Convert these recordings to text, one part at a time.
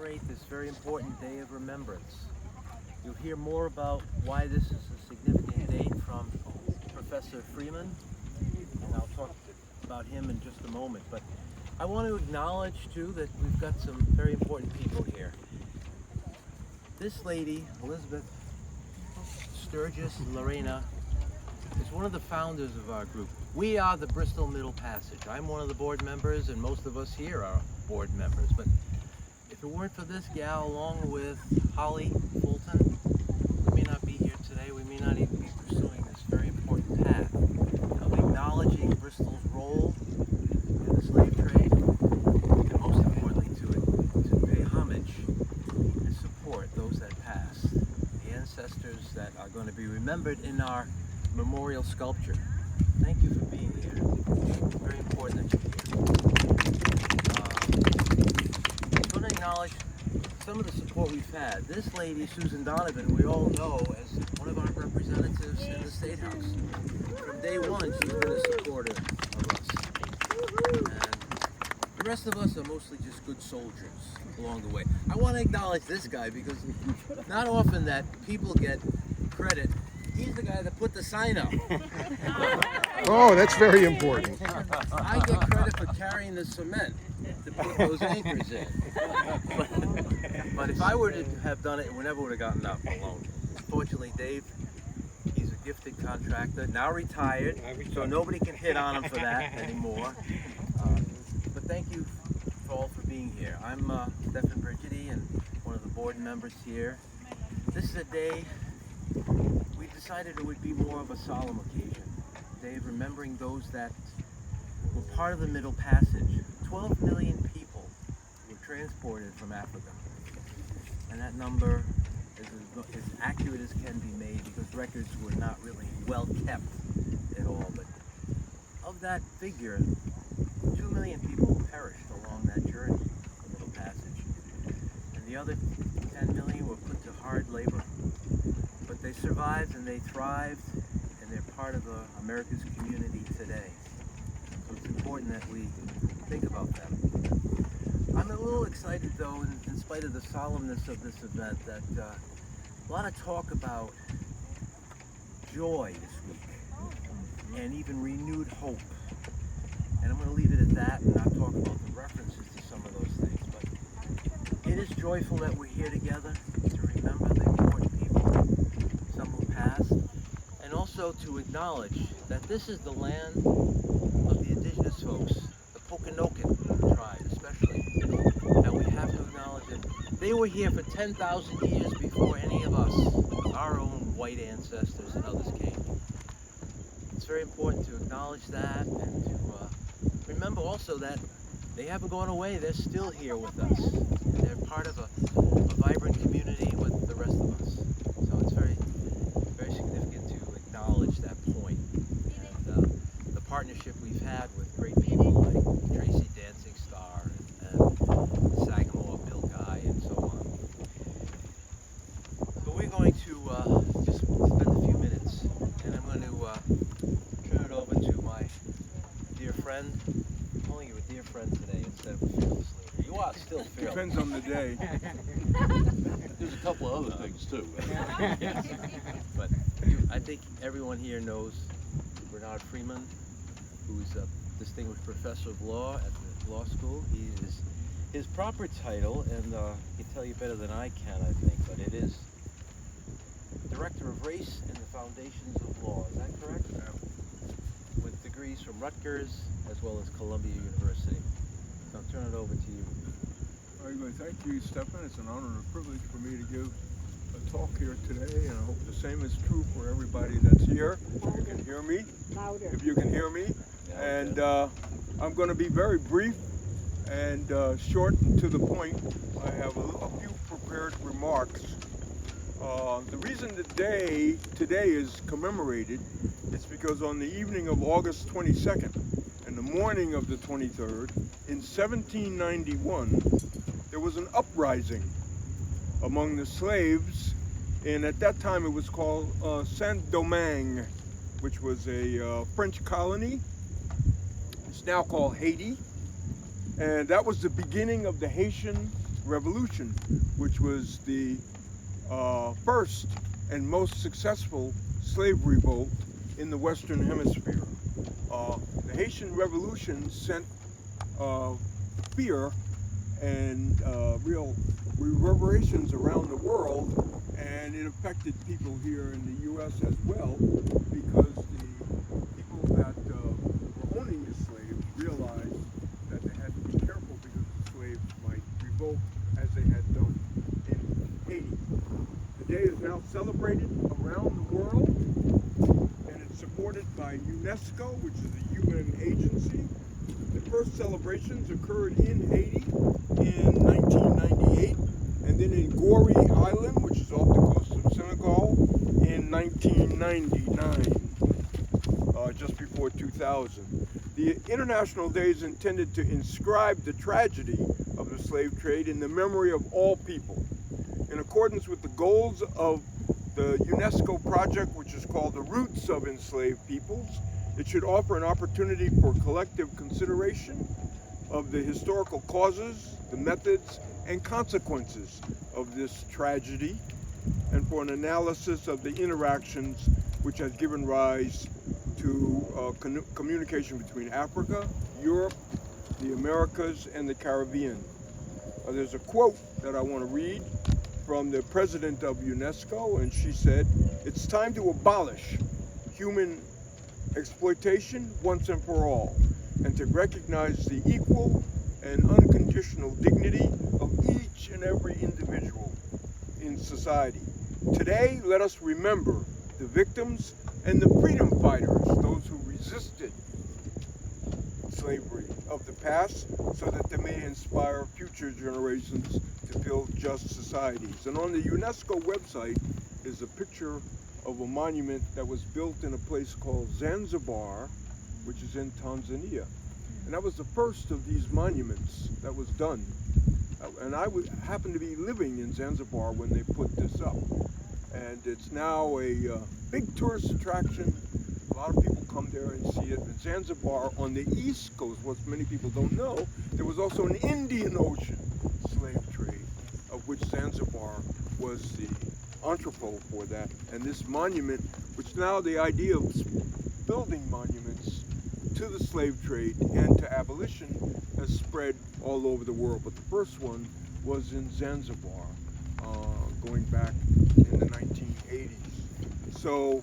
commemorate this very important day of remembrance. You'll hear more about why this is a significant date from Professor Freeman, and I'll talk about him in just a moment. But I want to acknowledge too that we've got some very important people here. This lady, Elizabeth Sturgis Lorena, is one of the founders of our group. We are the Bristol Middle Passage. I'm one of the board members, and most of us here are board members. But if it weren't for this gal, along with Holly Fulton, we may not be here today. We may not even be pursuing this very important path of acknowledging Bristol's role in the slave trade, and most importantly to pay homage and support those that passed, the ancestors that are going to be remembered in our memorial sculpture. Thank you for being here. It's very important that you're here. I'm going to acknowledge some of the support we've had. This lady, Susan Donovan, we all know as one of our representatives in the State House. From day one, she's been a supporter of us. And the rest of us are mostly just good soldiers along the way. I want to acknowledge this guy because not often that people get credit. He's the guy that put the sign up. Oh, that's very important. I get credit for carrying the cement to put those anchors in. But if I were to have done it, it never would have gotten up alone. Fortunately, Dave, he's a gifted contractor, now retired, so nobody can hit on him for that anymore. But thank you all for being here. I'm Stephen Brigidi and one of the board members here. This is a day we decided it would be more of a solemn occasion. A day of remembering those that were part of the Middle Passage. 12 million people were transported from Africa. And that number is as accurate as can be made because records were not really well kept at all. But of that figure, 2 million people perished along that journey, the Middle Passage. And the other 10 million were put to hard labor. But they survived and they thrived, and they're part of America's community today. So it's important that we think about them. I'm a little excited though, in spite of the solemnness of this event, that a lot of talk about joy this week, and even renewed hope. And I'm going to leave it at that and not talk about the references to some of those things. But it is joyful that we're here together to remember the important people, some who passed, and also to acknowledge that this is the land of the indigenous folks, the Pokanoket tribe especially, and we have to acknowledge that they were here for 10,000 years before any of us, our own white ancestors and others came. It's very important to acknowledge that and to remember also that they haven't gone away, they're still here with us. They're part of a vibrant community with the rest of us. So it's very, very significant to acknowledge that point. And the partnership we've had with great people like Tracy Dancing Star and Sagamore Bill Guy and so on. But we're going to just spend a few minutes, and I'm going to turn it over to my dear friend. I'm calling you a dear friend today instead of a fearless leader. You are still fearless. Depends on the day. There's a couple of other things too. Yes. But I think everyone here knows Bernard Freeman, who's a distinguished professor of law at the law school. He is his proper title, and he can tell you better than I can, I think, but it is Director of Race and the Foundations of Law. Is that correct? Yeah. With degrees from Rutgers as well as Columbia University. So I'll turn it over to you. All right, well, thank you, Stephen. It's an honor and a privilege for me to give a talk here today, and I hope the same is true for everybody that's here. If you can hear me. Louder. If you can hear me. And I'm going to be very brief and short and to the point. I have a few prepared remarks. The reason the day today is commemorated is because on the evening of August 22nd and the morning of the 23rd, in 1791, there was an uprising among the slaves, and at that time it was called Saint-Domingue, which was a French colony. It's now called Haiti, and that was the beginning of the Haitian Revolution, which was the first and most successful slave revolt in the Western Hemisphere. The Haitian Revolution sent fear and real reverberations around the world, and it affected people here in the U.S. as well, because the people that were owning the slaves realized that they had to be careful because the slaves might revolt as they had done in Haiti. The day is now celebrated around the world, and it's supported by UNESCO, which is a UN agency. The first celebrations occurred in Haiti in 1998, and then in Gorée Island, which is off the coast of Senegal, in 1999, just before 2000. The International Day is intended to inscribe the tragedy of the slave trade in the memory of all people. In accordance with the goals of the UNESCO project, which is called The Roots of Enslaved Peoples, it should offer an opportunity for collective consideration of the historical causes, the methods, and consequences of this tragedy, and for an analysis of the interactions which has given rise to communication between Africa, Europe, the Americas, and the Caribbean. There's a quote that I want to read from the president of UNESCO, and she said, "It's time to abolish human exploitation once and for all, and to recognize the equal and unconditional dignity of each and every individual in society. Today, let us remember the victims and the freedom fighters, those who resisted slavery of the past, so that they may inspire future generations to build just societies." And on the UNESCO website is a picture of a monument that was built in a place called Zanzibar, which is in Tanzania. And that was the first of these monuments that was done. And I happened to be living in Zanzibar when they put this up. And it's now a big tourist attraction. A lot of people come there and see it. And Zanzibar on the East Coast, what many people don't know, there was also an Indian Ocean slave trade, of which Zanzibar was the entrepot for that. And this monument, which now the idea of building monuments to the slave trade and to abolition has spread all over the world. But the first one was in Zanzibar, going back in the 1980s. So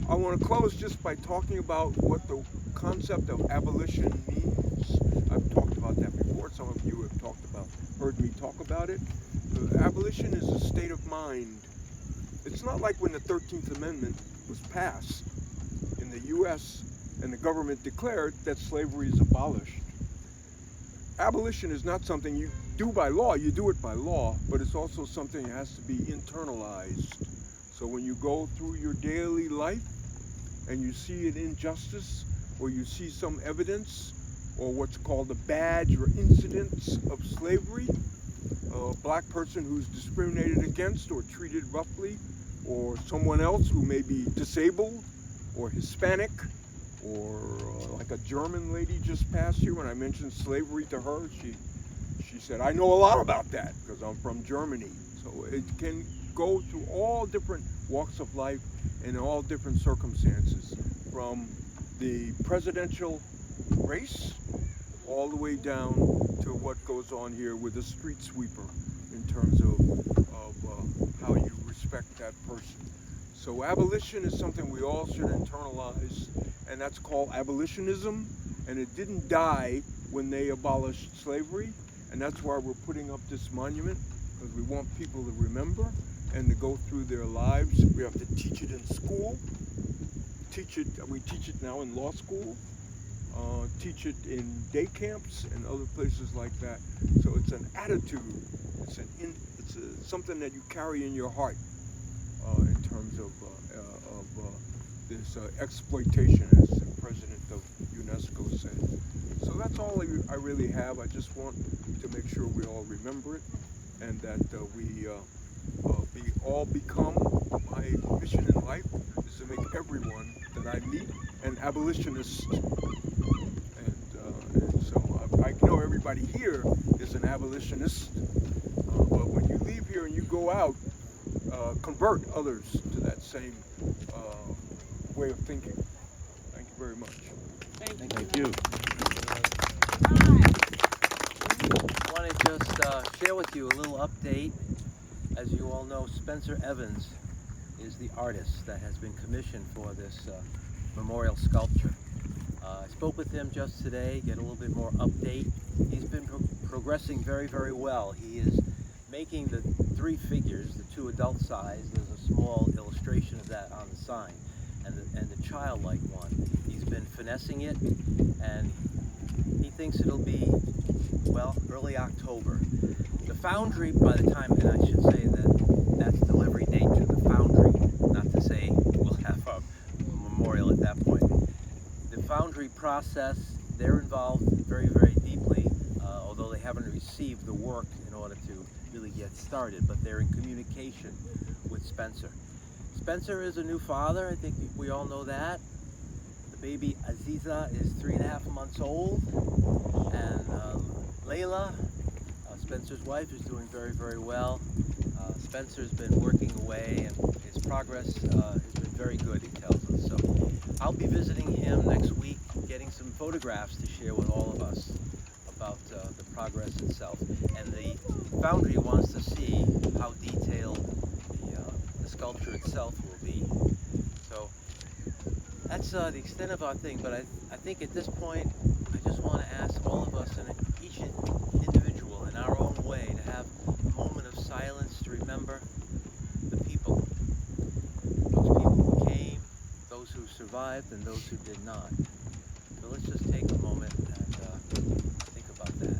I want to close just by talking about what the concept of abolition means. I've talked about that before. Some of you have heard me talk about it. Abolition is a state of mind. It's not like when the 13th Amendment was passed in the U.S. and the government declared that slavery is abolished. Abolition is not something you do by law. You do it by law, but it's also something that has to be internalized. So when you go through your daily life and you see an injustice, or you see some evidence, or what's called a badge or incidents of slavery, a black person who's discriminated against or treated roughly, or someone else who may be disabled or Hispanic, or like a German lady just passed here. When I mentioned slavery to her, she said, "I know a lot about that because I'm from Germany." So it can go through all different walks of life and all different circumstances, from the presidential race all the way down to what goes on here with a street sweeper in terms of how you respect that person. So abolition is something we all should internalize, and that's called abolitionism, and it didn't die when they abolished slavery, and that's why we're putting up this monument, because we want people to remember and to go through their lives. We have to teach it in school, we teach it now in law school, teach it in day camps and other places like that. So it's an attitude, it's something that you carry in your heart in terms of this exploitation, as the president of UNESCO said. So that's all I really have. I just want to make sure we all remember it, and that we all become, my mission in life is to make everyone that I meet an abolitionist. And so I know everybody here is an abolitionist, leave here and you go out, convert others to that same way of thinking. Thank you very much. Thank you. I want to just share with you a little update. As you all know, Spencer Evans is the artist that has been commissioned for this memorial sculpture. I spoke with him just today, get a little bit more update. He's been progressing very, very well. He is making the three figures, the two adult size. There's a small illustration of that on the sign, and the childlike one. He's been finessing it, and he thinks it'll be, well, early October. The foundry, by the time, and I should say that's delivery date to the foundry, not to say we'll have a memorial at that point. The foundry process, they're involved very, very deeply, although they haven't received the work in order to really get started, but they're in communication with Spencer. Spencer is a new father, I think we all know that. The baby Aziza is 3.5 months old, and Layla, Spencer's wife, is doing very, very well. Spencer's been working away, and his progress has been very good, he tells us. So I'll be visiting him next week, getting some photographs to share with all of us about the progress itself. And the foundry wants to see how detailed the sculpture itself will be. So that's the extent of our thing, but I think at this point, I just want to ask all of us, and each individual in our own way, to have a moment of silence to remember the people. Those people who came, those who survived, and those who did not. So let's just take a moment and think about that.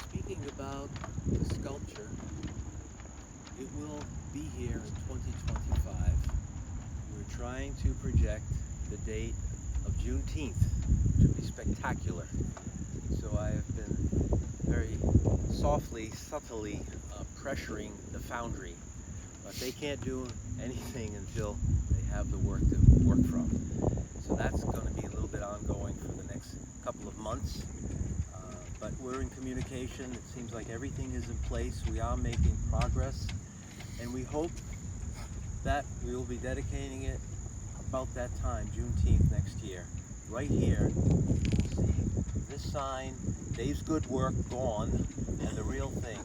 Speaking about the sculpture, it will be here in 2025. We're trying to project the date of Juneteenth, which will be spectacular. So I have been very softly, subtly pressuring the foundry, but they can't do anything until they have the work to work from. So that's going to be a little bit ongoing for the next couple of months. But we're in communication. It seems like everything is in place. We are making progress, and we hope that we will be dedicating it about that time, Juneteenth next year. Right here, we'll see this sign, Dave's good work gone, and the real thing.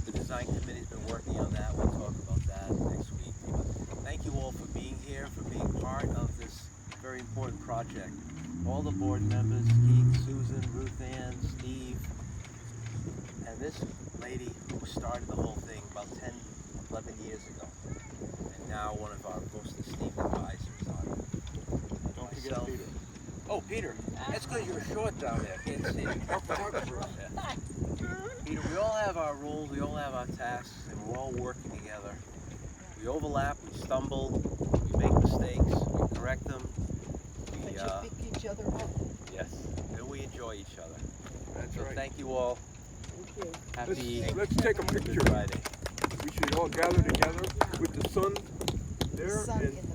The design committee's been working on that. We'll talk about that next week. But thank you all for being here, for being part of this very important project. All the board members, Keith, Susan, Ruth Ann, Steve, and this lady who started the whole thing about 10, 11 years ago, and now one of our most esteemed advisors on it. Don't forget Peter. Oh, Peter, that's because you're short down there. Can't see you. Peter, we all have our roles, we all have our tasks, and we're all working together. We overlap, we stumble, we make mistakes, we correct them. But you pick each other up. Yes, and we enjoy each other. That's So right. thank you all. Thank you. Happy Let's take a picture. Good Friday. We should all gather together with the sun there The sun and in the